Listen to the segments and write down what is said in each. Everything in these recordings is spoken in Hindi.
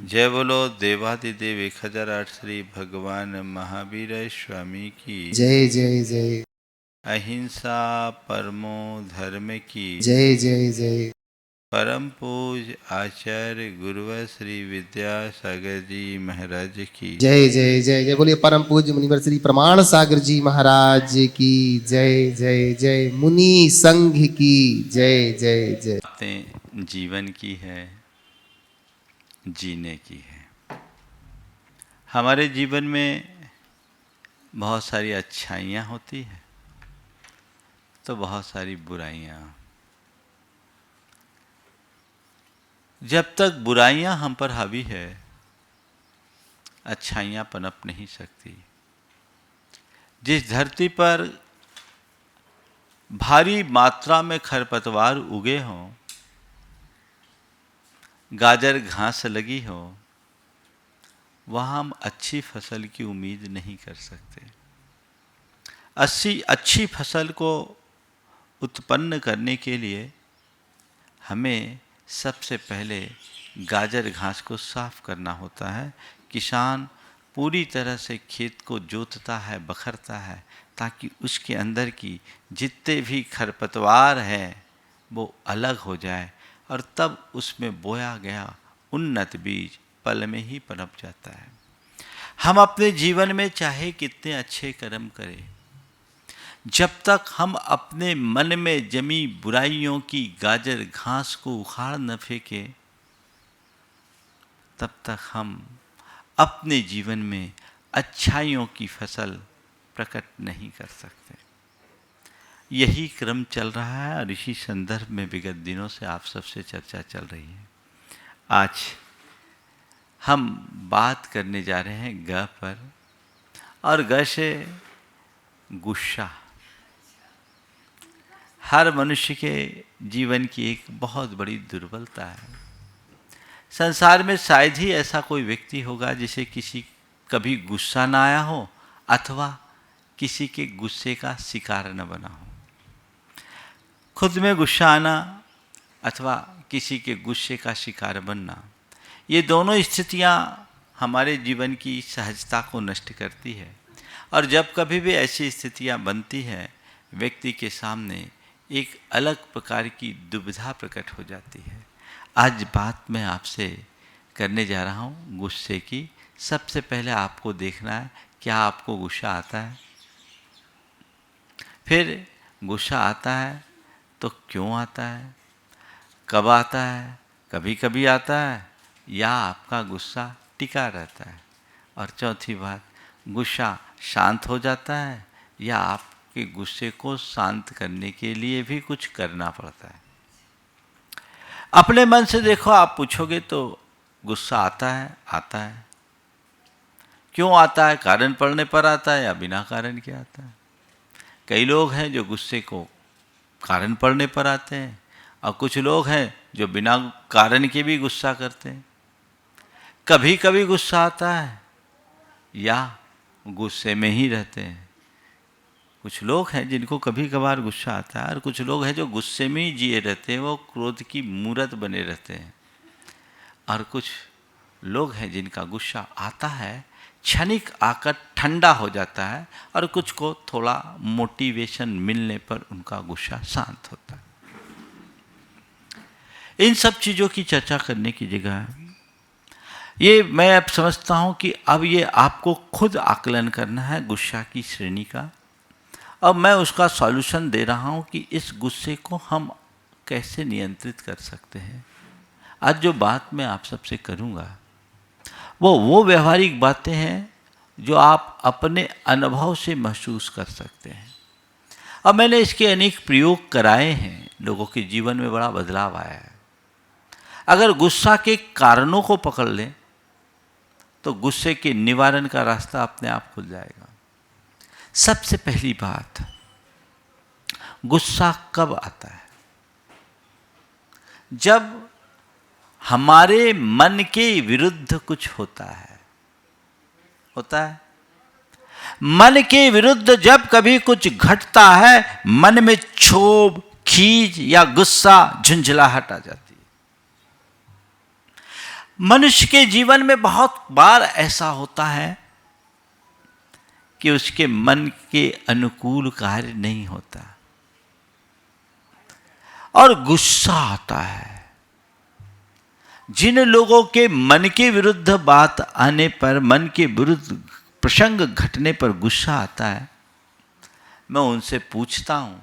जय बोलो देवादिदेव 1008 श्री भगवान महावीर स्वामी की जय जय जय अहिंसा परमो धर्म की जय जय जय परम पूज आचार्य गुरुवर श्री विद्यासागर जी महाराज की जय जय जय जय। बोलिए परम पूज्य मुनिवर श्री प्रमाण सागर जी महाराज की जय जय जय। मुनि संघ की जय जय जय। बातें जीवन की है, जीने की है। हमारे जीवन में बहुत सारी अच्छाइयाँ होती हैं तो बहुत सारी बुराइयाँ। जब तक बुराइयाँ हम पर हावी है, अच्छाइयाँ पनप नहीं सकती। जिस धरती पर भारी मात्रा में खरपतवार उगे हों, गाजर घास लगी हो, वहाँ हम अच्छी फसल की उम्मीद नहीं कर सकते। अच्छी फसल को उत्पन्न करने के लिए हमें सबसे पहले गाजर घास को साफ करना होता है। किसान पूरी तरह से खेत को जोतता है, बखरता है, ताकि उसके अंदर की जितने भी खरपतवार हैं वो अलग हो जाए और तब उसमें बोया गया उन्नत बीज पल में ही पनप जाता है। हम अपने जीवन में चाहे कितने अच्छे कर्म करें, जब तक हम अपने मन में जमी बुराइयों की गाजर घास को उखाड़ न फेंके, तब तक हम अपने जीवन में अच्छाइयों की फसल प्रकट नहीं कर सकते। यही क्रम चल रहा है और इसी संदर्भ में विगत दिनों से आप सबसे चर्चा चल रही है। आज हम बात करने जा रहे हैं ग पर, और ग से गुस्सा। हर मनुष्य के जीवन की एक बहुत बड़ी दुर्बलता है। संसार में शायद ही ऐसा कोई व्यक्ति होगा जिसे किसी कभी गुस्सा ना आया हो अथवा किसी के गुस्से का शिकार न बना हो। खुद में गुस्सा आना अथवा किसी के गुस्से का शिकार बनना, ये दोनों स्थितियां हमारे जीवन की सहजता को नष्ट करती है। और जब कभी भी ऐसी स्थितियां बनती हैं, व्यक्ति के सामने एक अलग प्रकार की दुविधा प्रकट हो जाती है। आज बात मैं आपसे करने जा रहा हूँ गुस्से की। सबसे पहले आपको देखना है क्या आपको गुस्सा आता है, फिर गुस्सा आता है तो क्यों आता है, कब आता है, कभी कभी आता है या आपका गुस्सा टिका रहता है, और चौथी बात, गुस्सा शांत हो जाता है या आपके गुस्से को शांत करने के लिए भी कुछ करना पड़ता है। अपने मन से देखो, आप पूछोगे तो गुस्सा आता है। क्यों आता है, कारण पड़ने पर आता है या बिना कारण के आता है। कई लोग हैं जो गुस्से को कारण पड़ने पर आते हैं, और कुछ लोग हैं जो बिना कारण के भी गुस्सा करते हैं। कभी कभी गुस्सा आता है या गुस्से में ही रहते हैं। कुछ लोग हैं जिनको कभी कभार गुस्सा आता है, और कुछ लोग हैं जो गुस्से में ही जिए रहते हैं, वो क्रोध की मूरत बने रहते हैं। और कुछ लोग हैं जिनका गुस्सा आता है, क्षणिक आकर ठंडा हो जाता है, और कुछ को थोड़ा मोटिवेशन मिलने पर उनका गुस्सा शांत होता है। इन सब चीज़ों की चर्चा करने की जगह है, ये मैं अब समझता हूँ कि अब ये आपको खुद आकलन करना है गुस्सा की श्रेणी का। अब मैं उसका सॉल्यूशन दे रहा हूँ कि इस गुस्से को हम कैसे नियंत्रित कर सकते हैं। आज जो बात मैं आप सबसे करूँगा वो व्यवहारिक बातें हैं जो आप अपने अनुभव से महसूस कर सकते हैं। अब मैंने इसके अनेक प्रयोग कराए हैं, लोगों के जीवन में बड़ा बदलाव आया है। अगर गुस्सा के कारणों को पकड़ लें तो गुस्से के निवारण का रास्ता अपने आप खुल जाएगा। सबसे पहली बात, गुस्सा कब आता है? जब हमारे मन के विरुद्ध कुछ होता है। मन के विरुद्ध जब कभी कुछ घटता है, मन में क्षोभ, खीज या गुस्सा, झुंझलाहट आ जाती है। मनुष्य के जीवन में बहुत बार ऐसा होता है कि उसके मन के अनुकूल कार्य नहीं होता और गुस्सा आता है। जिन लोगों के मन के विरुद्ध बात आने पर, मन के विरुद्ध प्रसंग घटने पर गुस्सा आता है, मैं उनसे पूछता हूं,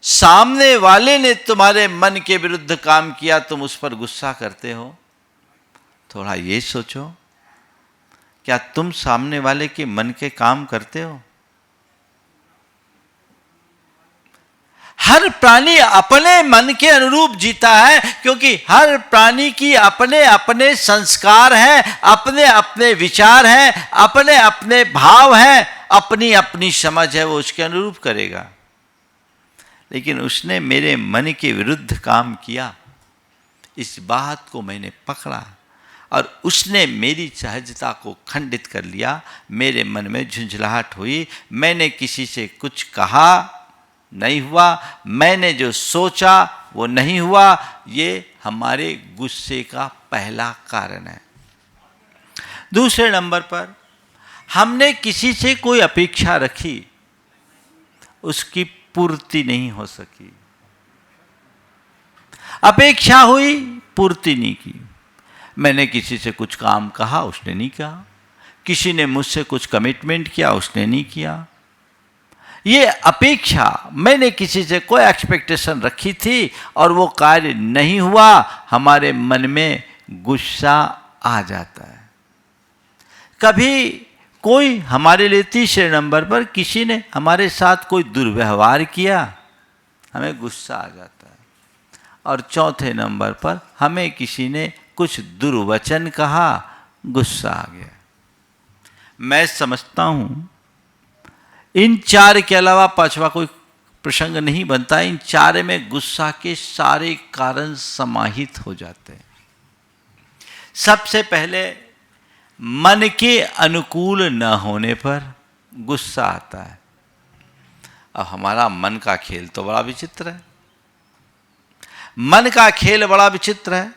सामने वाले ने तुम्हारे मन के विरुद्ध काम किया, तुम उस पर गुस्सा करते हो? थोड़ा ये सोचो, क्या तुम सामने वाले के मन के काम करते हो? हर प्राणी अपने मन के अनुरूप जीता है, क्योंकि हर प्राणी की अपने अपने संस्कार हैं, अपने अपने विचार हैं, अपने अपने भाव हैं, अपनी अपनी समझ है, वो उसके अनुरूप करेगा। लेकिन उसने मेरे मन के विरुद्ध काम किया, इस बात को मैंने पकड़ा और उसने मेरी सहजता को खंडित कर लिया। मेरे मन में झुंझलाहट हुई, मैंने किसी से कुछ कहा, नहीं हुआ, मैंने जो सोचा वो नहीं हुआ। ये हमारे गुस्से का पहला कारण है। दूसरे नंबर पर, हमने किसी से कोई अपेक्षा रखी, उसकी पूर्ति नहीं हो सकी। अपेक्षा हुई, पूर्ति नहीं की। मैंने किसी से कुछ काम कहा, उसने नहीं कहा। किसी ने मुझसे कुछ कमिटमेंट किया, उसने नहीं किया। ये अपेक्षा, मैंने किसी से कोई एक्सपेक्टेशन रखी थी और वो कार्य नहीं हुआ, हमारे मन में गुस्सा आ जाता है। कभी कोई हमारे लिए तीसरे नंबर पर किसी ने हमारे साथ कोई दुर्व्यवहार किया, हमें गुस्सा आ जाता है। और चौथे नंबर पर हमें किसी ने कुछ दुर्वचन कहा, गुस्सा आ गया। मैं समझता हूं इन चार के अलावा पांचवा कोई प्रसंग नहीं बनता। इन चार में गुस्सा के सारे कारण समाहित हो जाते हैं। सबसे पहले, मन के अनुकूल न होने पर गुस्सा आता है। अब हमारा मन का खेल तो बड़ा विचित्र है। मन का खेल बड़ा विचित्र है।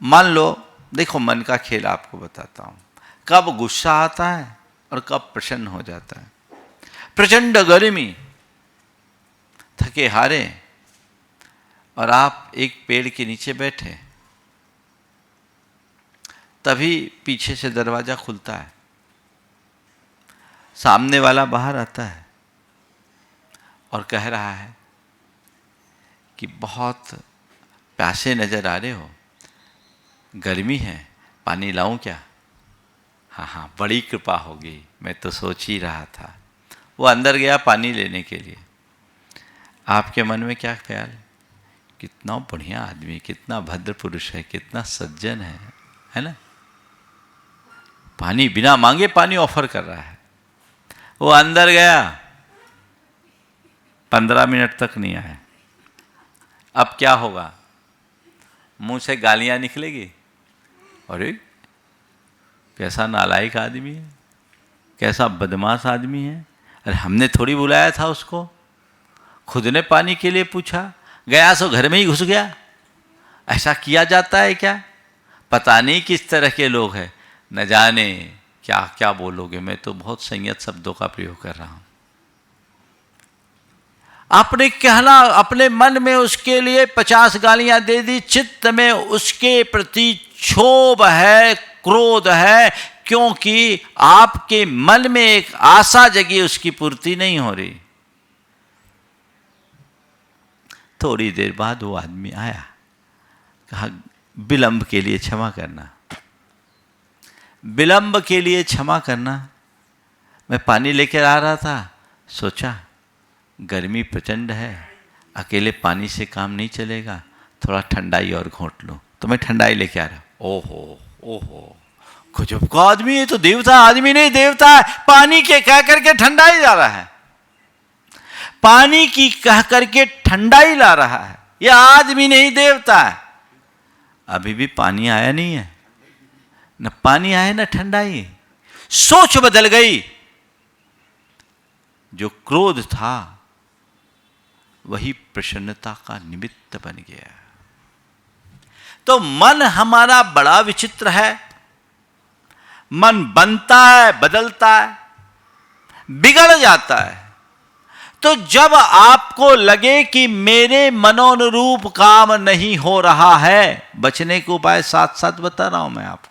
मान लो, देखो मन का खेल आपको बताता हूं, कब गुस्सा आता है और कब प्रसन्न हो जाता है। प्रचंड गर्मी, थके हारे, और आप एक पेड़ के नीचे बैठे, तभी पीछे से दरवाजा खुलता है, सामने वाला बाहर आता है और कह रहा है कि बहुत प्यासे नजर आ रहे हो, गर्मी है, पानी लाऊं क्या? हाँ हाँ, बड़ी कृपा होगी, मैं तो सोच ही रहा था। वो अंदर गया पानी लेने के लिए। आपके मन में क्या ख्याल? कितना बढ़िया आदमी, कितना भद्र पुरुष है, कितना सज्जन है ना? पानी बिना मांगे पानी ऑफर कर रहा है। वो अंदर गया, 15 मिनट तक नहीं आया। अब क्या होगा? मुंह से गालियां निकलेगी, अरे कैसा नालायक आदमी है, कैसा बदमाश आदमी है, अरे हमने थोड़ी बुलाया था उसको, खुद ने पानी के लिए पूछा, गया सो घर में ही घुस गया। ऐसा किया जाता है क्या? पता नहीं किस तरह के लोग हैं, न जाने क्या क्या बोलोगे। मैं तो बहुत संयत शब्दों का प्रयोग कर रहा हूं। आपने कहना अपने मन में उसके लिए 50 गालियां दे दी, चित्त में उसके प्रति क्षोभ है, क्रोध है, क्योंकि आपके मन में एक आशा जगी, उसकी पूर्ति नहीं हो रही। थोड़ी देर बाद वो आदमी आया, कहा विलंब के लिए क्षमा करना, विलंब के लिए क्षमा करना। मैं पानी लेकर आ रहा था, सोचा गर्मी प्रचंड है, अकेले पानी से काम नहीं चलेगा, थोड़ा ठंडाई और घोंट लो, तो मैं ठंडाई लेके आ रहा। ओहो ओहो, गजब का आदमी है, तो देवता, आदमी नहीं देवता है। पानी के कह करके ठंडाई ला रहा है, पानी की कह करके ठंडाई ला रहा है। यह आदमी नहीं देवता है। अभी भी पानी आया नहीं है, न पानी आया न ठंडाई। सोच बदल गई। जो क्रोध था वही प्रसन्नता का निमित्त बन गया। तो मन हमारा बड़ा विचित्र है। मन बनता है, बदलता है, बिगड़ जाता है। तो जब आपको लगे कि मेरे मनोनुरूप काम नहीं हो रहा है, बचने के उपाय साथ साथ बता रहा हूं मैं आपको।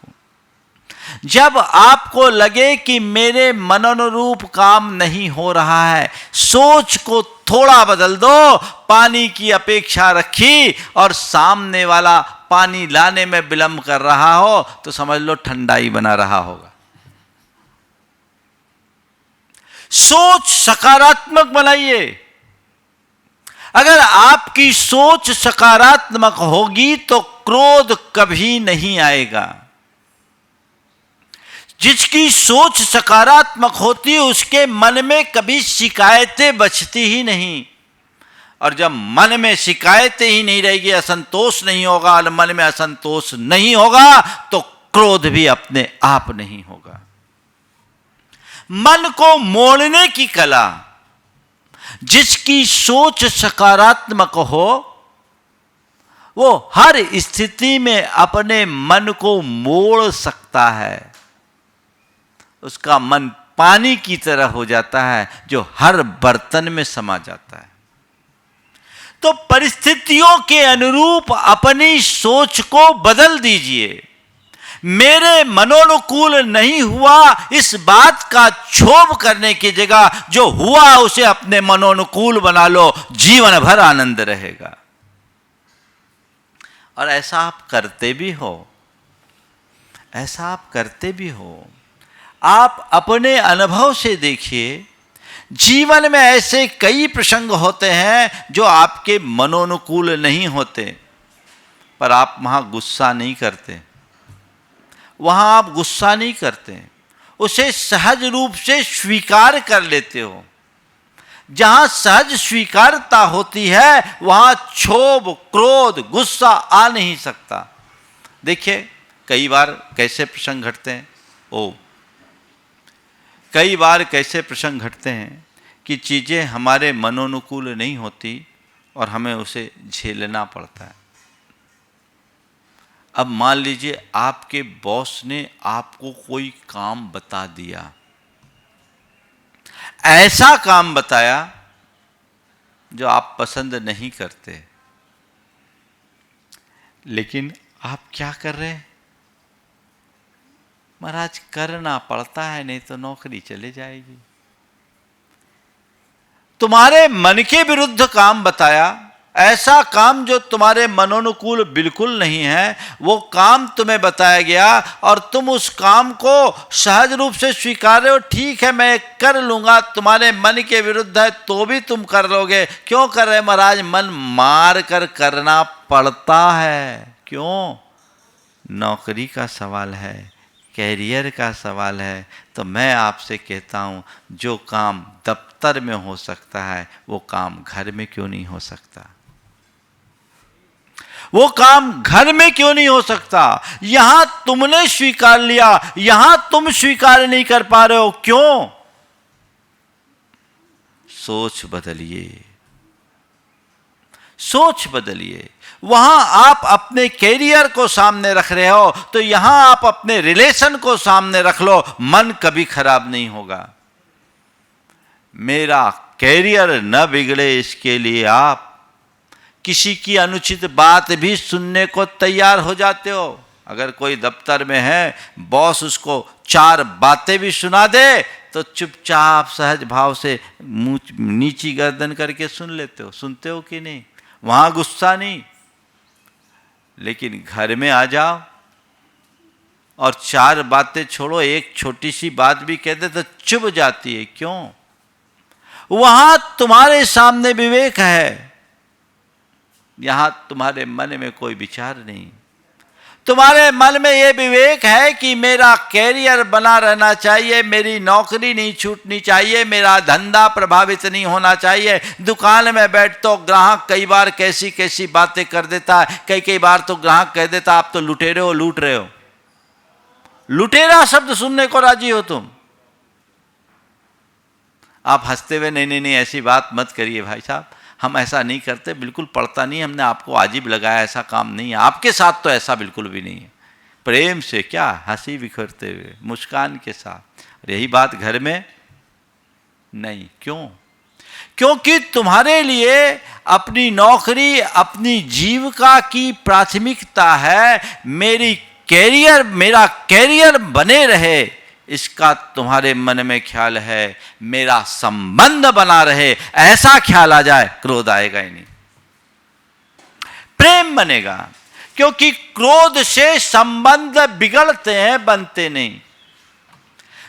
जब आपको लगे कि मेरे मनोनुरूप काम नहीं हो रहा है, सोच को थोड़ा बदल दो। पानी की अपेक्षा रखी और सामने वाला पानी लाने में विलंब कर रहा हो तो समझ लो ठंडाई बना रहा होगा। सोच सकारात्मक बनाइए। अगर आपकी सोच सकारात्मक होगी तो क्रोध कभी नहीं आएगा। जिसकी सोच सकारात्मक होती है उसके मन में कभी शिकायतें बचती ही नहीं। और जब मन में शिकायतें ही नहीं रहेगी, असंतोष नहीं होगा, और मन में असंतोष नहीं होगा तो क्रोध भी अपने आप नहीं होगा। मन को मोड़ने की कला, जिसकी सोच सकारात्मक हो वो हर स्थिति में अपने मन को मोड़ सकता है। उसका मन पानी की तरह हो जाता है जो हर बर्तन में समा जाता है। तो परिस्थितियों के अनुरूप अपनी सोच को बदल दीजिए। मेरे मनोनुकूल नहीं हुआ इस बात का क्षोभ करने की जगह जो हुआ उसे अपने मनोनुकूल बना लो, जीवन भर आनंद रहेगा। और ऐसा आप करते भी हो, ऐसा आप करते भी हो। आप अपने अनुभव से देखिए, जीवन में ऐसे कई प्रसंग होते हैं जो आपके मनोनुकूल नहीं होते, पर आप वहां गुस्सा नहीं करते। वहां आप गुस्सा नहीं करते, उसे सहज रूप से स्वीकार कर लेते हो। जहां सहज स्वीकारता होती है वहां क्षोभ, क्रोध, गुस्सा आ नहीं सकता। देखिए कई बार कैसे प्रसंग घटते हैं, कई बार कैसे प्रसंग घटते हैं कि चीज़ें हमारे मनोनुकूल नहीं होती और हमें उसे झेलना पड़ता है। अब मान लीजिए आपके बॉस ने आपको कोई काम बता दिया, ऐसा काम बताया जो आप पसंद नहीं करते, लेकिन आप क्या कर रहे हैं? महाराज करना पड़ता है, नहीं तो नौकरी चले जाएगी। तुम्हारे मन के विरुद्ध काम बताया, ऐसा काम जो तुम्हारे मनोनुकूल बिल्कुल नहीं है, वो काम तुम्हें बताया गया और तुम उस काम को सहज रूप से स्वीकार रहे हो। ठीक है मैं कर लूंगा, तुम्हारे मन के विरुद्ध है तो भी तुम कर लोगे। क्यों कर रहे महाराज? मन मार कर करना पड़ता है। क्यों? नौकरी का सवाल है, कैरियर का सवाल है। तो मैं आपसे कहता हूं, जो काम दफ्तर में हो सकता है वो काम घर में क्यों नहीं हो सकता? वो काम घर में क्यों नहीं हो सकता? यहां तुमने स्वीकार लिया, यहां तुम स्वीकार नहीं कर पा रहे हो। क्यों? सोच बदलिए, सोच बदलिए। वहां आप अपने कैरियर को सामने रख रहे हो तो यहां आप अपने रिलेशन को सामने रख लो, मन कभी खराब नहीं होगा। मेरा कैरियर न बिगड़े इसके लिए आप किसी की अनुचित बात भी सुनने को तैयार हो जाते हो। अगर कोई दफ्तर में है, बॉस उसको 4 बातें भी सुना दे तो चुपचाप सहज भाव से नीची गर्दन करके सुन लेते हो। सुनते हो कि नहीं? वहां गुस्सा नहीं। लेकिन घर में आ जाओ और 4 बातें छोड़ो, एक छोटी सी बात भी कह दे तो चुभ जाती है। क्यों? वहां तुम्हारे सामने विवेक है, यहां तुम्हारे मन में कोई विचार नहीं। तुम्हारे मन में यह विवेक है कि मेरा कैरियर बना रहना चाहिए, मेरी नौकरी नहीं छूटनी चाहिए, मेरा धंधा प्रभावित नहीं होना चाहिए। दुकान में बैठ तो ग्राहक कई बार कैसी कैसी बातें कर देता है। कई बार तो ग्राहक कह देता आप तो लुटेरे हो, लूट रहे हो। लुटेरा शब्द सुनने को राजी हो तुम? आप हंसते हुए नहीं नहीं नहीं ऐसी बात मत करिए भाई साहब, हम ऐसा नहीं करते, बिल्कुल पड़ता नहीं, हमने आपको आजीब लगाया, ऐसा काम नहीं है। आपके साथ तो ऐसा बिल्कुल भी नहीं है। प्रेम से, क्या हंसी बिखरते हुए, मुस्कान के साथ। और यही बात घर में नहीं। क्यों? क्योंकि तुम्हारे लिए अपनी नौकरी, अपनी जीविका की प्राथमिकता है। मेरा कैरियर बने रहे, इसका तुम्हारे मन में ख्याल है। मेरा संबंध बना रहे, ऐसा ख्याल आ जाए, क्रोध आएगा ही नहीं, प्रेम बनेगा। क्योंकि क्रोध से संबंध बिगड़ते हैं, बनते नहीं।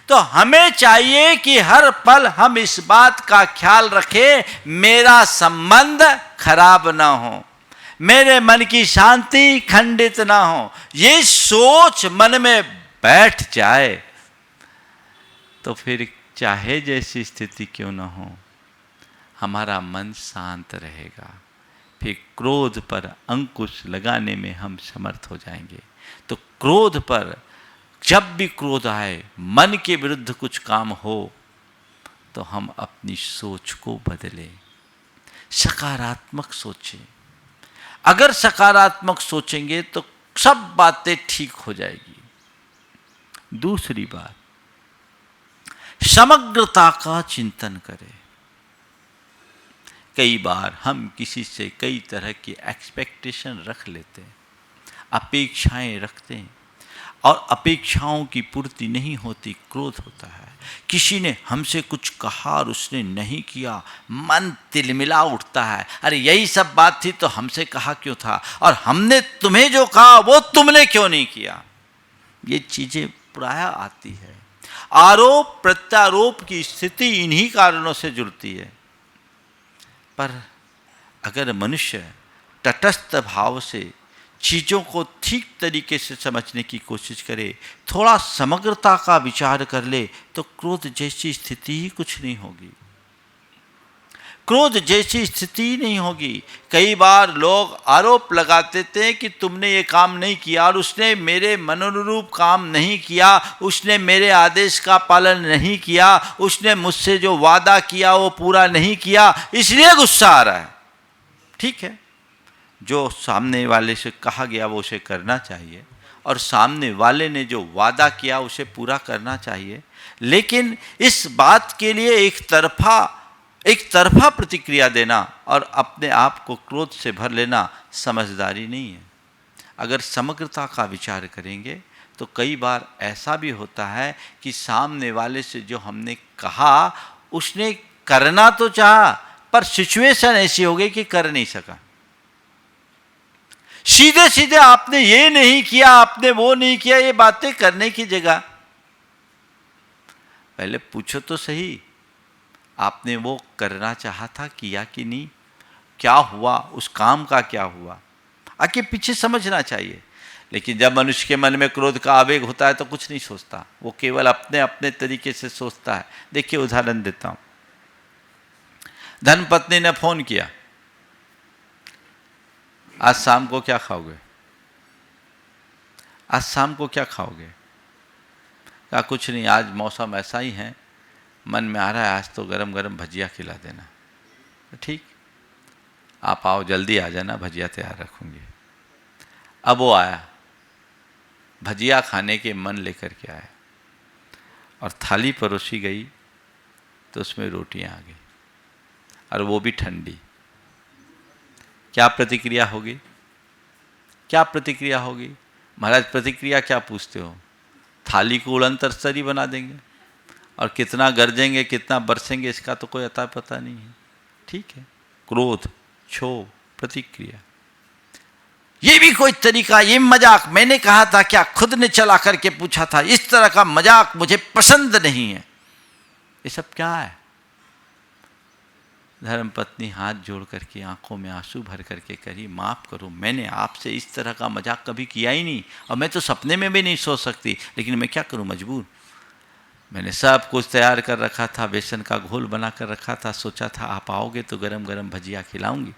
तो हमें चाहिए कि हर पल हम इस बात का ख्याल रखें, मेरा संबंध खराब ना हो, मेरे मन की शांति खंडित ना हो। ये सोच मन में बैठ जाए तो फिर चाहे जैसी स्थिति क्यों ना हो, हमारा मन शांत रहेगा। फिर क्रोध पर अंकुश लगाने में हम समर्थ हो जाएंगे। तो क्रोध पर, जब भी क्रोध आए, मन के विरुद्ध कुछ काम हो, तो हम अपनी सोच को बदलें, सकारात्मक सोचें। अगर सकारात्मक सोचेंगे तो सब बातें ठीक हो जाएगी। दूसरी बात, समग्रता का चिंतन करें। कई बार हम किसी से कई तरह की एक्सपेक्टेशन रख लेते हैं, अपेक्षाएं रखते हैं, और अपेक्षाओं की पूर्ति नहीं होती, क्रोध होता है। किसी ने हमसे कुछ कहा और उसने नहीं किया, मन तिलमिला उठता है, अरे यही सब बात थी तो हमसे कहा क्यों था, और हमने तुम्हें जो कहा वो तुमने क्यों नहीं किया। ये चीज़ें प्रायः आती है। आरोप प्रत्यारोप की स्थिति इन्हीं कारणों से जुड़ती है। पर अगर मनुष्य तटस्थ भाव से चीज़ों को ठीक तरीके से समझने की कोशिश करे, थोड़ा समग्रता का विचार कर ले, तो क्रोध जैसी स्थिति ही कुछ नहीं होगी। क्रोध जैसी स्थिति नहीं होगी। कई बार लोग आरोप लगाते थे कि तुमने ये काम नहीं किया, और उसने मेरे मनोनुरूप काम नहीं किया, उसने मेरे आदेश का पालन नहीं किया, उसने मुझसे जो वादा किया वो पूरा नहीं किया, इसलिए गुस्सा आ रहा है। ठीक है, जो सामने वाले से कहा गया वो उसे करना चाहिए, और सामने वाले ने जो वादा किया उसे पूरा करना चाहिए। लेकिन इस बात के लिए एक तरफा प्रतिक्रिया देना और अपने आप को क्रोध से भर लेना समझदारी नहीं है। अगर समग्रता का विचार करेंगे तो कई बार ऐसा भी होता है कि सामने वाले से जो हमने कहा उसने करना तो चाहा, पर सिचुएशन ऐसी हो गई कि कर नहीं सका। सीधे सीधे आपने ये नहीं किया, आपने वो नहीं किया, ये बातें करने की जगह पहले पूछो तो सही, आपने वो करना चाहा था, किया कि नहीं, क्या हुआ, उस काम का क्या हुआ, आगे पीछे समझना चाहिए। लेकिन जब मनुष्य के मन में क्रोध का आवेग होता है तो कुछ नहीं सोचता, वो केवल अपने अपने तरीके से सोचता है। देखिए उदाहरण देता हूं। धर्मपत्नी ने फोन किया, आज शाम को क्या खाओगे, आज शाम को क्या खाओगे। कहा कुछ नहीं, आज मौसम ऐसा ही है, मन में आ रहा है आज तो गरम गरम भजिया खिला देना। ठीक, आप आओ, जल्दी आ जाना, भजिया तैयार रखूंगी। अब वो आया, भजिया खाने के मन लेकर के आया, और थाली परोसी गई तो उसमें रोटियां आ गई, और वो भी ठंडी। क्या प्रतिक्रिया होगी, क्या प्रतिक्रिया होगी। महाराज प्रतिक्रिया क्या पूछते हो, थाली को उड़न स्तरी बना देंगे, और कितना गरजेंगे कितना बरसेंगे इसका तो कोई अता पता नहीं है। ठीक है, क्रोध, क्षोभ, प्रतिक्रिया, ये भी कोई तरीका, ये मजाक। मैंने कहा था क्या, खुद ने चला करके पूछा था, इस तरह का मजाक मुझे पसंद नहीं है। ये सब क्या है। धर्मपत्नी हाथ जोड़ करके आंखों में आंसू भर करके कही, माफ़ करो, मैंने आपसे इस तरह का मजाक कभी किया ही नहीं, और मैं तो सपने में भी नहीं सोच सकती, लेकिन मैं क्या करूं, मजबूर। मैंने सब कुछ तैयार कर रखा था, बेसन का घोल बना कर रखा था, सोचा था आप आओगे तो गरम गरम भजिया खिलाऊंगी,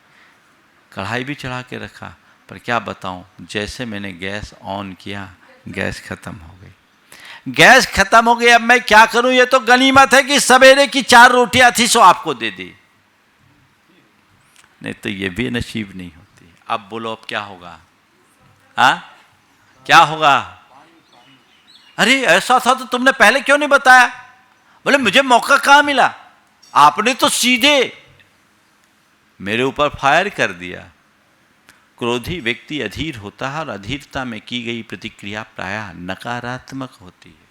कढ़ाई भी चढ़ा के रखा, पर क्या बताऊं, जैसे मैंने गैस ऑन किया गैस खत्म हो गई। गैस खत्म हो गई, अब मैं क्या करूं। ये तो गनीमत है कि सवेरे की 4 रोटियां थी सो आपको दे दी। नहीं तो ये भी नसीब नहीं होती। अब बोलो अब क्या होगा? हाँ, क्या होगा? अरे ऐसा था तो तुमने पहले क्यों नहीं बताया? बोले मुझे मौका कहाँ मिला, आपने तो सीधे मेरे ऊपर फायर कर दिया। क्रोधी व्यक्ति अधीर होता है और अधीरता में की गई प्रतिक्रिया प्रायः नकारात्मक होती है।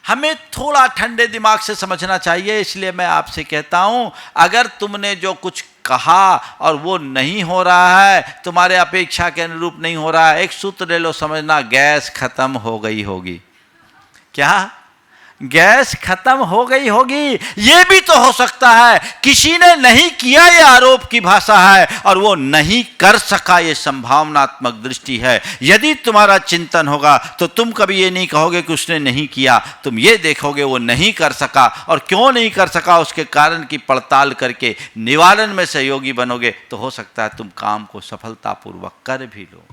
हमें थोड़ा ठंडे दिमाग से समझना चाहिए। इसलिए मैं आपसे कहता हूं, अगर तुमने जो कुछ कहा और वो नहीं हो रहा है, तुम्हारे अपेक्षा के अनुरूप नहीं हो रहा है, एक सूत्र ले लो, समझना गैस खत्म हो गई होगी। क्या? गैस खत्म हो गई होगी। यह भी तो हो सकता है किसी ने नहीं किया, ये आरोप की भाषा है, और वो नहीं कर सका, ये संभावनात्मक दृष्टि है। यदि तुम्हारा चिंतन होगा तो तुम कभी ये नहीं कहोगे कि उसने नहीं किया, तुम ये देखोगे वो नहीं कर सका, और क्यों नहीं कर सका उसके कारण की पड़ताल करके निवारण में सहयोगी बनोगे, तो हो सकता है तुम काम को सफलतापूर्वक कर भी लो।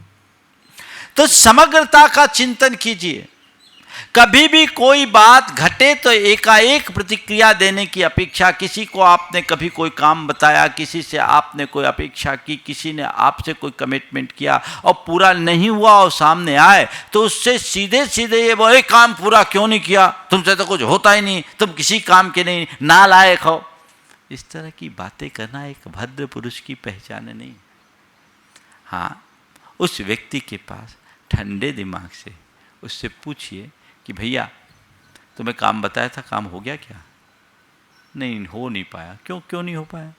तो समग्रता का चिंतन कीजिए। कभी भी कोई बात घटे तो एकाएक प्रतिक्रिया देने की अपेक्षा, किसी को आपने कभी कोई काम बताया, किसी से आपने कोई अपेक्षा की, किसी ने आपसे कोई कमिटमेंट किया और पूरा नहीं हुआ और सामने आए, तो उससे सीधे सीधे ये बोले काम पूरा क्यों नहीं किया, तुमसे तो कुछ होता ही नहीं, तुम किसी काम के नहीं, नालायक हो। इस तरह की बातें करना एक भद्र पुरुष की पहचान नहीं। हाँ, उस व्यक्ति के पास ठंडे दिमाग से उससे पूछिए कि भैया तुम्हें काम बताया था, काम हो गया क्या? नहीं, हो नहीं पाया। क्यों नहीं हो पाया?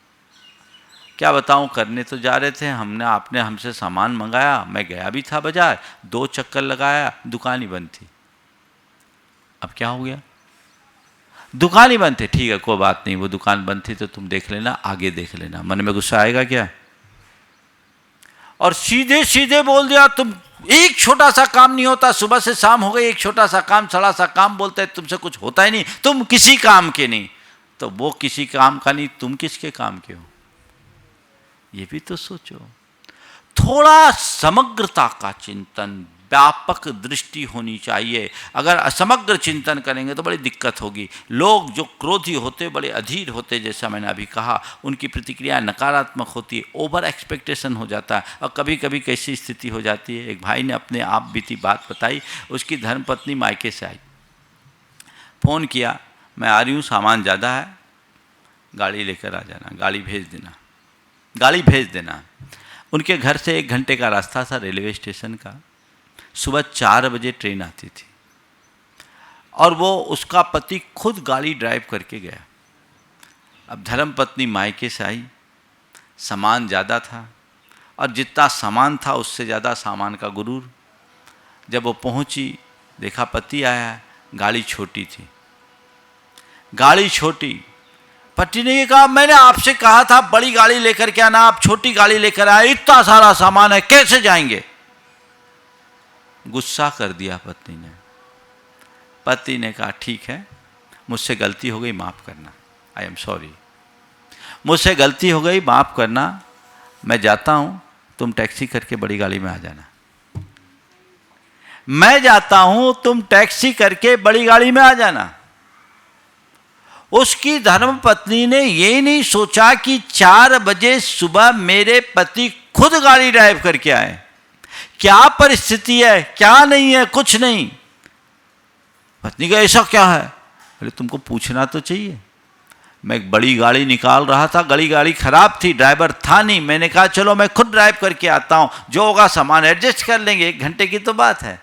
क्या बताऊं, करने तो जा रहे थे हमने, आपने हमसे सामान मंगाया, मैं गया भी था बाजार, 2 चक्कर लगाया, दुकान ही बंद थी। अब क्या हो गया? दुकान ही बंद थी। ठीक है, कोई बात नहीं, वो दुकान बंद थी तो तुम देख लेना, आगे देख लेना। मन में गुस्सा आएगा क्या? और सीधे सीधे बोल दिया, तुम एक छोटा सा काम नहीं होता, सुबह से शाम हो गई, एक छोटा सा काम, थोड़ा सा काम बोलते हैं, तुमसे कुछ होता ही नहीं, तुम किसी काम के नहीं। तो वो किसी काम का नहीं, तुम किसके काम के हो? ये भी तो सोचो। थोड़ा समग्रता का चिंतन, व्यापक दृष्टि होनी चाहिए। अगर असमग्र चिंतन करेंगे तो बड़ी दिक्कत होगी। लोग जो क्रोधी होते, बड़े अधीर होते, जैसा मैंने अभी कहा, उनकी प्रतिक्रिया नकारात्मक होती है, ओवर एक्सपेक्टेशन हो जाता है। और कभी कभी कैसी स्थिति हो जाती है, एक भाई ने अपने आप बीती बात बताई। उसकी धर्मपत्नी मायके से आई, फ़ोन किया, मैं आ रही हूँ, सामान ज़्यादा है, गाड़ी लेकर आ जाना, गाड़ी भेज देना। उनके घर से 1 घंटे का रास्ता था रेलवे स्टेशन का। सुबह 4 बजे ट्रेन आती थी और वो उसका पति खुद गाड़ी ड्राइव करके गया। अब धर्मपत्नी मायके से आई, सामान ज़्यादा था और जितना सामान था उससे ज़्यादा सामान का गुरूर। जब वो पहुंची, देखा पति आया, गाड़ी छोटी थी, गाड़ी छोटी। पति ने कहा, मैंने आपसे कहा था बड़ी गाड़ी लेकर के आना, आप छोटी गाड़ी लेकर आए, इतना सारा सामान है, कैसे जाएंगे? गुस्सा कर दिया पत्नी ने। पति ने कहा, ठीक है, मुझसे गलती हो गई, माफ़ करना, आई एम सॉरी, मुझसे गलती हो गई, माफ़ करना, मैं जाता हूँ, तुम टैक्सी करके बड़ी गाड़ी में आ जाना। मैं जाता हूँ, तुम टैक्सी करके बड़ी गाड़ी में आ जाना। उसकी धर्मपत्नी ने ये नहीं सोचा कि 4 बजे सुबह मेरे पति खुद गाड़ी ड्राइव करके आए, क्या परिस्थिति है, क्या नहीं है, कुछ नहीं। पत्नी का ऐसा क्या है? अरे तुमको पूछना तो चाहिए। मैं एक बड़ी गाड़ी निकाल रहा था, गाड़ी खराब थी, ड्राइवर था नहीं, मैंने कहा चलो मैं खुद ड्राइव करके आता हूं, जो होगा सामान एडजस्ट कर लेंगे, 1 घंटे की तो बात है।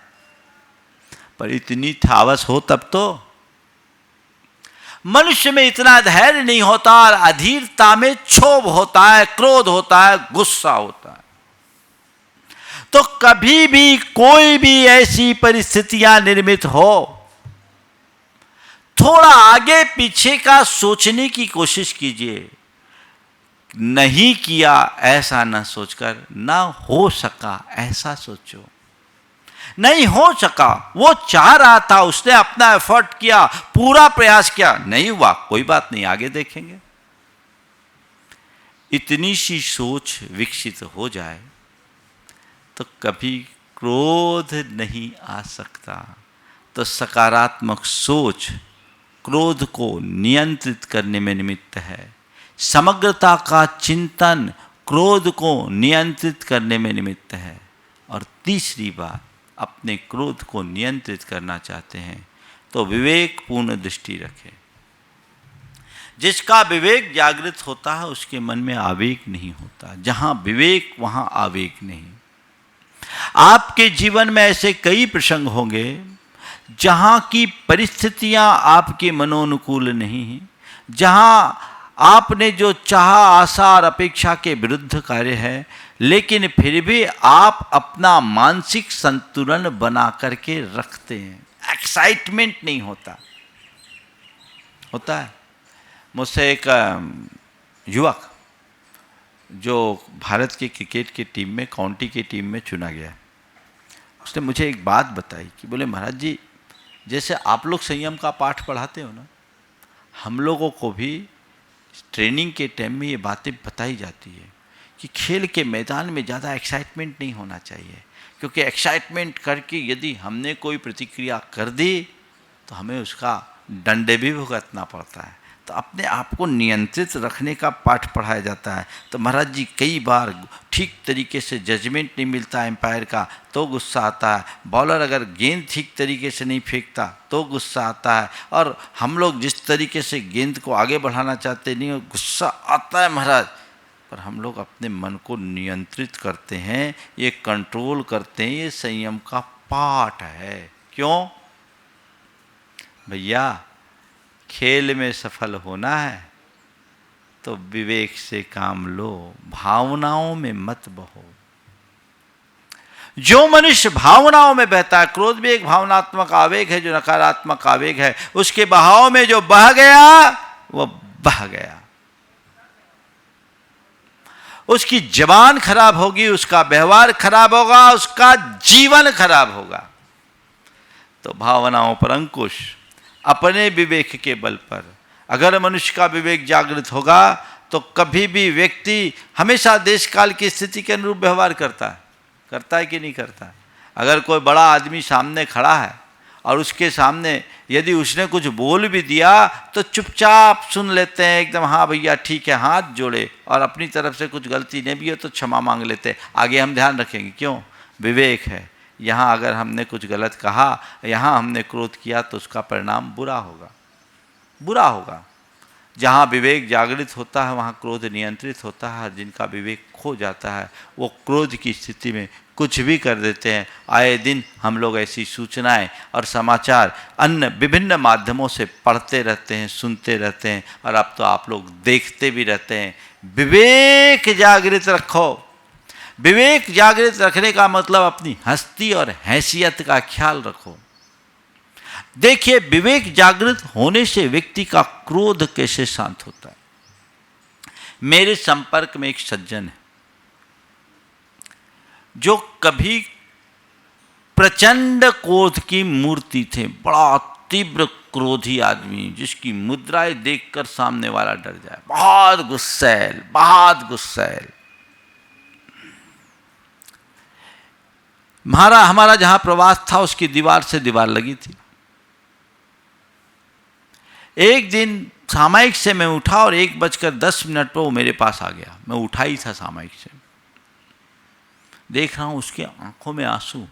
पर इतनी थावस हो तब तो। मनुष्य में इतना धैर्य नहीं होता और अधीरता में क्षोभ होता है, क्रोध होता है, गुस्सा होता है। तो कभी भी कोई भी ऐसी परिस्थितियां निर्मित हो, थोड़ा आगे पीछे का सोचने की कोशिश कीजिए। नहीं किया ऐसा ना सोचकर, ना हो सका ऐसा सोचो। नहीं हो सका, वो चाह रहा था, उसने अपना एफर्ट किया, पूरा प्रयास किया, नहीं हुआ, कोई बात नहीं, आगे देखेंगे। इतनी सी सोच विकसित हो जाए तो कभी क्रोध नहीं आ सकता। तो सकारात्मक सोच क्रोध को नियंत्रित करने में निमित्त है। समग्रता का चिंतन क्रोध को नियंत्रित करने में निमित्त है। और तीसरी बात, अपने क्रोध को नियंत्रित करना चाहते हैं तो विवेकपूर्ण दृष्टि रखें। जिसका विवेक जागृत होता है उसके मन में आवेग नहीं होता। जहां विवेक वहां आवेग नहीं। आपके जीवन में ऐसे कई प्रसंग होंगे जहां की परिस्थितियां आपके मनोनुकूल नहीं हैं, जहां आपने जो चाहा आशा और अपेक्षा के विरुद्ध कार्य है, लेकिन फिर भी आप अपना मानसिक संतुलन बना करके रखते हैं। एक्साइटमेंट नहीं होता है। मुझसे एक युवक जो भारत के क्रिकेट की टीम में, काउंटी की टीम में चुना गया, उसने मुझे एक बात बताई कि बोले महाराज जी, जैसे आप लोग संयम का पाठ पढ़ाते हो ना, हम लोगों को भी ट्रेनिंग के टाइम में ये बातें बताई जाती है कि खेल के मैदान में ज़्यादा एक्साइटमेंट नहीं होना चाहिए, क्योंकि एक्साइटमेंट करके यदि हमने कोई प्रतिक्रिया कर दी तो हमें उसका दंड भी भुगतना पड़ता है। तो अपने आप को नियंत्रित रखने का पाठ पढ़ाया जाता है। तो महाराज जी कई बार ठीक तरीके से जजमेंट नहीं मिलता एम्पायर का तो गुस्सा आता है, बॉलर अगर गेंद ठीक तरीके से नहीं फेंकता तो गुस्सा आता है, और हम लोग जिस तरीके से गेंद को आगे बढ़ाना चाहते नहीं, गुस्सा आता है महाराज। पर हम लोग अपने मन को नियंत्रित करते हैं, ये कंट्रोल करते हैं, ये संयम का पाठ है। क्यों भैया? खेल में सफल होना है तो विवेक से काम लो, भावनाओं में मत बहो। जो मनुष्य भावनाओं में बहता है, क्रोध भी एक भावनात्मक आवेग है जो नकारात्मक आवेग है, उसके बहाव में जो बह गया वो बह गया। उसकी जबान खराब होगी, उसका व्यवहार खराब होगा, उसका जीवन खराब होगा। तो भावनाओं पर अंकुश, अपने विवेक के बल पर अगर मनुष्य का विवेक जागृत होगा तो कभी भी व्यक्ति हमेशा देश काल की स्थिति के अनुरूप व्यवहार करता है कि नहीं करता? अगर कोई बड़ा आदमी सामने खड़ा है और उसके सामने यदि उसने कुछ बोल भी दिया तो चुपचाप सुन लेते हैं, एकदम हाँ भैया ठीक है, हाथ जोड़े, और अपनी तरफ से कुछ गलती नहीं भी हो तो क्षमा मांग लेते हैं, आगे हम ध्यान रखेंगे। क्यों? विवेक है। यहाँ अगर हमने कुछ गलत कहा, यहाँ हमने क्रोध किया तो उसका परिणाम बुरा होगा। जहाँ विवेक जागृत होता है वहाँ क्रोध नियंत्रित होता है। जिनका विवेक खो जाता है वो क्रोध की स्थिति में कुछ भी कर देते हैं। आए दिन हम लोग ऐसी सूचनाएं और समाचार अन्य विभिन्न माध्यमों से पढ़ते रहते हैं, सुनते रहते हैं, और अब तो आप लोग देखते भी रहते हैं। विवेक जागृत रखो। विवेक जागृत रखने का मतलब अपनी हस्ती और हैसियत का ख्याल रखो। देखिए, विवेक जागृत होने से व्यक्ति का क्रोध कैसे शांत होता है। मेरे संपर्क में एक सज्जन है जो कभी प्रचंड क्रोध की मूर्ति थे, बड़ा तीव्र क्रोधी आदमी जिसकी मुद्राएं देखकर सामने वाला डर जाए, बहुत गुस्सैल। हमारा जहां प्रवास था उसकी दीवार से दीवार लगी थी। एक दिन सामयिक से मैं उठा और 1:10 पर वो मेरे पास आ गया। मैं उठा ही था सामयिक से, देख रहा हूं उसकी आंखों में आंसू,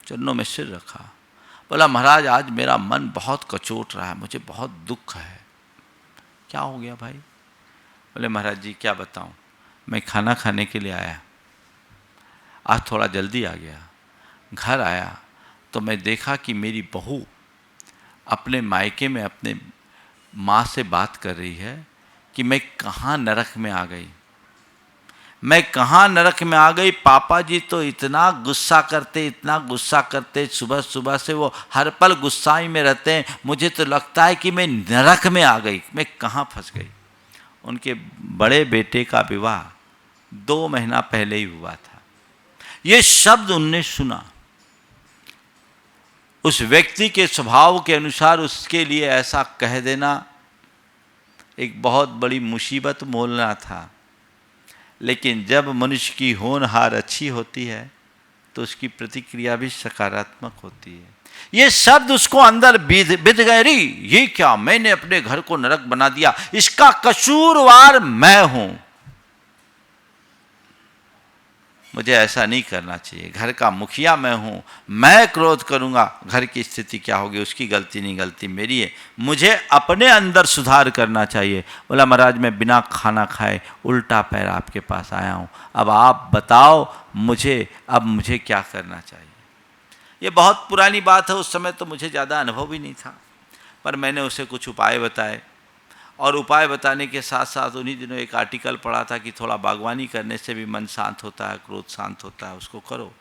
चरणों में सिर रखा। बोला महाराज आज मेरा मन बहुत कचोट रहा है, मुझे बहुत दुख है। क्या हो गया भाई? बोले महाराज जी क्या बताऊं, मैं खाना खाने के लिए आया, आज थोड़ा जल्दी आ गया। घर आया तो मैं देखा कि मेरी बहू अपने मायके में अपने माँ से बात कर रही है कि मैं कहाँ नरक में आ गई, पापा जी तो इतना गुस्सा करते, सुबह सुबह से वो हर पल गुस्साई में रहते हैं, मुझे तो लगता है कि मैं नरक में आ गई, मैं कहाँ फंस गई। उनके बड़े बेटे का विवाह 2 महीना पहले ही हुआ था। ये शब्द उनने सुना। उस व्यक्ति के स्वभाव के अनुसार उसके लिए ऐसा कह देना एक बहुत बड़ी मुसीबत मोलना था। लेकिन जब मनुष्य की होनहार अच्छी होती है तो उसकी प्रतिक्रिया भी सकारात्मक होती है। ये शब्द उसको अंदर बिध गए, री ये क्या, मैंने अपने घर को नरक बना दिया, इसका कसूरवार मैं हूं, मुझे ऐसा नहीं करना चाहिए, घर का मुखिया मैं हूं, मैं क्रोध करूंगा घर की स्थिति क्या होगी, उसकी गलती नहीं, गलती मेरी है, मुझे अपने अंदर सुधार करना चाहिए। बोला महाराज मैं बिना खाना खाए उल्टा पैर आपके पास आया हूं, अब आप बताओ मुझे क्या करना चाहिए। ये बहुत पुरानी बात है, उस समय तो मुझे ज़्यादा अनुभव भी नहीं था, पर मैंने उसे कुछ उपाय बताए, और उपाय बताने के साथ साथ उन्हीं दिनों एक आर्टिकल पढ़ा था कि थोड़ा बागवानी करने से भी मन शांत होता है, क्रोध शांत होता है, उसको करो।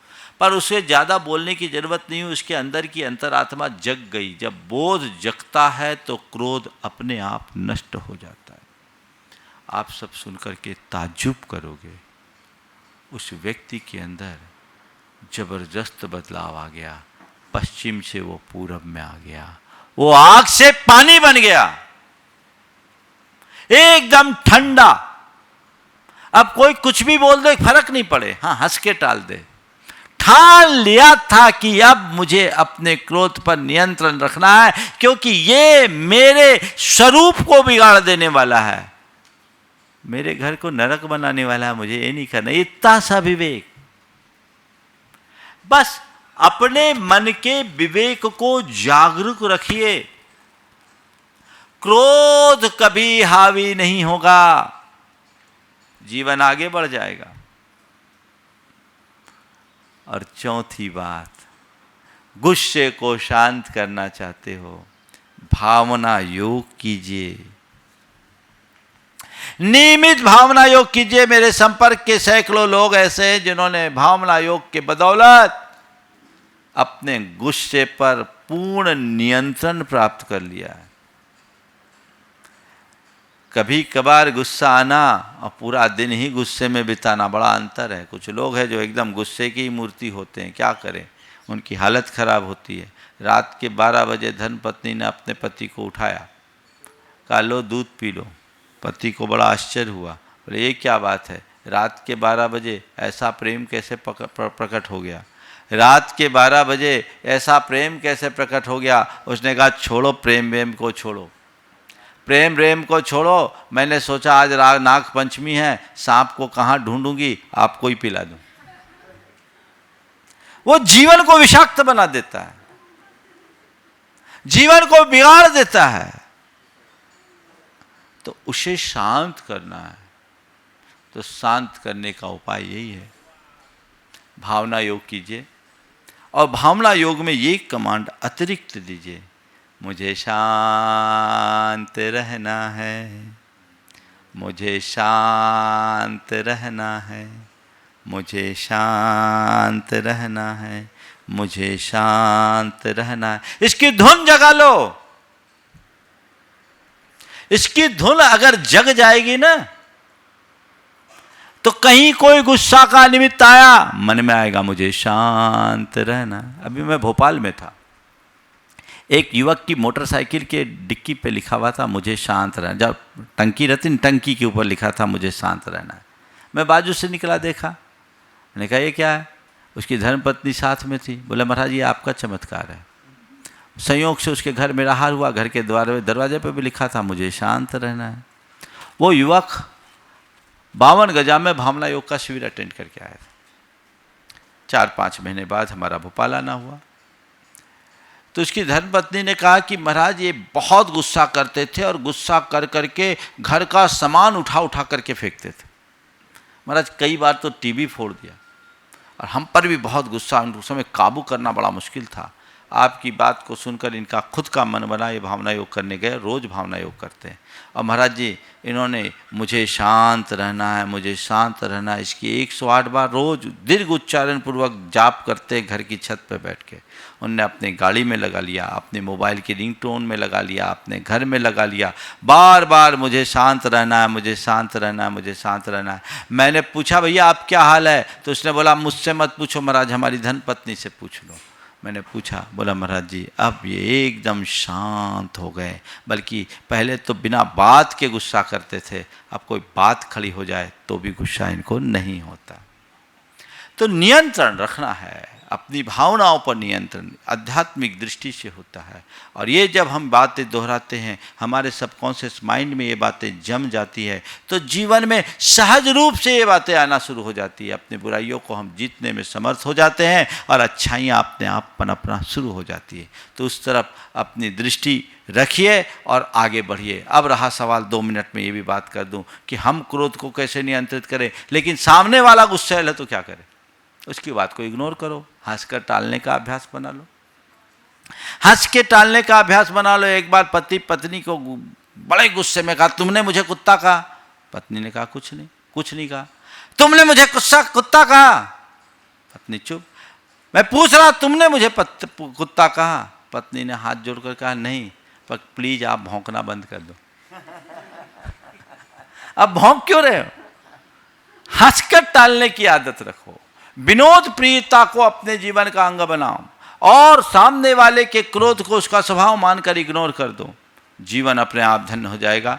पर उसे ज़्यादा बोलने की ज़रूरत नहीं हुई, उसके अंदर की अंतरात्मा जग गई। जब बोध जगता है तो क्रोध अपने आप नष्ट हो जाता है। आप सब सुनकर के ताज्जुब करोगे, उस व्यक्ति के अंदर जबरदस्त बदलाव आ गया, पश्चिम से वो पूरब में आ गया, वो आग से पानी बन गया, एकदम ठंडा। अब कोई कुछ भी बोल दे फर्क नहीं पड़े, हाँ हंस के टाल दे। ठान लिया था कि अब मुझे अपने क्रोध पर नियंत्रण रखना है, क्योंकि ये मेरे स्वरूप को बिगाड़ देने वाला है, मेरे घर को नरक बनाने वाला है, मुझे ये नहीं करना। इतना सा विवेक, बस अपने मन के विवेक को जागरूक रखिए, क्रोध कभी हावी नहीं होगा, जीवन आगे बढ़ जाएगा। और चौथी बात, गुस्से को शांत करना चाहते हो, भावना योग कीजिए, नियमित भावना योग कीजिए। मेरे संपर्क के सैकड़ों लोग ऐसे हैं जिन्होंने भावना योग के बदौलत अपने गुस्से पर पूर्ण नियंत्रण प्राप्त कर लिया है। कभी कभार गुस्सा आना और पूरा दिन ही गुस्से में बिताना, बड़ा अंतर है। कुछ लोग हैं जो एकदम गुस्से की मूर्ति होते हैं, क्या करें, उनकी हालत खराब होती है। रात के 12 बजे धर्मपत्नी ने अपने पति को उठाया, कहा लो दूध पी लो। पति को बड़ा आश्चर्य हुआ, बोले ये क्या बात है, रात के 12 बजे ऐसा प्रेम कैसे प्रकट हो गया, रात के 12 बजे ऐसा प्रेम कैसे प्रकट हो गया। उसने कहा छोड़ो प्रेम वेम को, छोड़ो प्रेम प्रेम को छोड़ो, मैंने सोचा आज नाग पंचमी है, सांप को कहाँ ढूंढूंगी, आपको ही पिला दूं। वो जीवन को विषाक्त बना देता है, जीवन को बिगाड़ देता है। तो उसे शांत करना है, तो शांत करने का उपाय यही है, भावना योग कीजिए। और भावना योग में ये कमांड अतिरिक्त दीजिए, मुझे शांत रहना है, मुझे शांत रहना है, मुझे शांत रहना है, मुझे शांत रहना है। इसकी धुन जगा लो। इसकी धुन अगर जग जाएगी ना, तो कहीं कोई गुस्सा का निमित्त आया, मन में आएगा मुझे शांत रहना। अभी मैं भोपाल में था, एक युवक की मोटरसाइकिल के डिक्की पे लिखा हुआ था मुझे शांत रहना। जब टंकी रहती, टंकी के ऊपर लिखा था मुझे शांत रहना है। मैं बाजू से निकला, देखा, मैंने कहा ये क्या है। उसकी धर्मपत्नी साथ में थी। बोला महाराज ये आपका चमत्कार है। संयोग से उसके घर मेरा हार हुआ, घर के दरवाजे पे भी लिखा था मुझे शांत रहना है। वो युवक 52 गजा में भावना योग का शिविर अटेंड करके आया था। 4-5 महीने बाद हमारा भोपाल आना हुआ, तो उसकी धर्मपत्नी ने कहा कि महाराज ये बहुत गुस्सा करते थे और गुस्सा कर करके घर का सामान उठा उठा करके फेंकते थे। महाराज कई बार तो टीवी फोड़ दिया, और हम पर भी बहुत गुस्सा, उस समय काबू करना बड़ा मुश्किल था। आपकी बात को सुनकर इनका खुद का मन बना, ये भावना योग करने गए, रोज़ भावना योग करते हैं। और महाराज जी इन्होंने मुझे शांत रहना है, मुझे शांत रहना है, इसकी 108 बार रोज़ दीर्घ उच्चारण पूर्वक जाप करते घर की छत पर बैठ के। उनने अपने गाड़ी में लगा लिया, अपने मोबाइल की रिंगटोन में लगा लिया, अपने घर में लगा लिया, बार बार मुझे शांत रहना है, मुझे शांत रहना है, मुझे शांत रहना है। मैंने पूछा भैया आप क्या हाल है, तो उसने बोला मुझसे मत पूछो महाराज, हमारी धर्मपत्नी से पूछ लो। मैंने पूछा, बोला महाराज जी अब ये एकदम शांत हो गए, बल्कि पहले तो बिना बात के गुस्सा करते थे, अब कोई बात खड़ी हो जाए तो भी गुस्सा इनको नहीं होता। तो नियंत्रण रखना है, अपनी भावनाओं पर नियंत्रण आध्यात्मिक दृष्टि से होता है। और ये जब हम बातें दोहराते हैं, हमारे सबकॉन्शियस माइंड में ये बातें जम जाती है, तो जीवन में सहज रूप से ये बातें आना शुरू हो जाती है। अपनी बुराइयों को हम जीतने में समर्थ हो जाते हैं और अच्छाइयाँ अपने आप पनपना शुरू हो जाती है। तो उस तरफ अपनी दृष्टि रखिए और आगे बढ़िए। अब रहा सवाल, 2 मिनट में ये भी बात कर दूं कि हम क्रोध को कैसे नियंत्रित करें, लेकिन सामने वाला गुस्सैल है तो क्या करें? उसकी बात को इग्नोर करो, हंसकर टालने का अभ्यास बना लो, हंस के टालने का अभ्यास बना लो। एक बार पति पत्नी को बड़े गुस्से में कहा, तुमने मुझे कुत्ता कहा। पत्नी ने कहा, कुछ नहीं कहा। तुमने मुझे कुत्ता कहा। पत्नी चुप। मैं पूछ रहा, तुमने मुझे कुत्ता कहा। पत्नी ने हाथ जोड़कर कहा, नहीं, पर प्लीज आप भौंकना बंद कर दो। अब भौंक क्यों रहे हो? हंसकर टालने की आदत रखो, विनोद प्रियता को अपने जीवन का अंग बनाओ और सामने वाले के क्रोध को उसका स्वभाव मानकर इग्नोर कर दो। जीवन अपने आप धन्य हो जाएगा।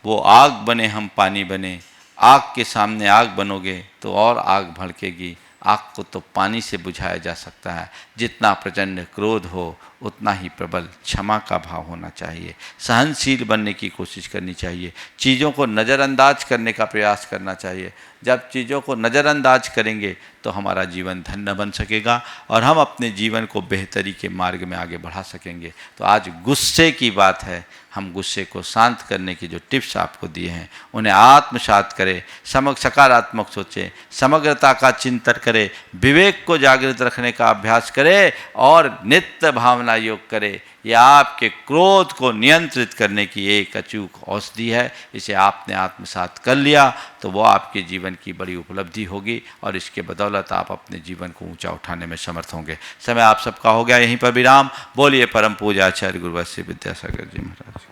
वो आग बने हम पानी बने, आग के सामने आग बनोगे तो और आग भड़केगी। आग को तो पानी से बुझाया जा सकता है। जितना प्रचंड क्रोध हो उतना ही प्रबल क्षमा का भाव होना चाहिए। सहनशील बनने की कोशिश करनी चाहिए। चीज़ों को नज़रअंदाज करने का प्रयास करना चाहिए। जब चीज़ों को नज़रअंदाज करेंगे तो हमारा जीवन धन्य बन सकेगा और हम अपने जीवन को बेहतरी के मार्ग में आगे बढ़ा सकेंगे। तो आज गुस्से की बात है, हम गुस्से को शांत करने की जो टिप्स आपको दिए हैं उन्हें आत्मसात करें, सकारात्मक सोचें, समग्रता का चिंतन करें, विवेक को जागृत रखने का अभ्यास करें और नित्य भावना योग करें। यह आपके क्रोध को नियंत्रित करने की एक अचूक औषधि है। इसे आपने आत्मसात कर लिया तो वो आपके जीवन की बड़ी उपलब्धि होगी और इसके बदौलत आप अपने जीवन को ऊंचा उठाने में समर्थ होंगे। समय आप सबका हो गया यहीं पर विराम। बोलिए परम पूज्य आचार्य गुरु श्री विद्यासागर जी महाराज।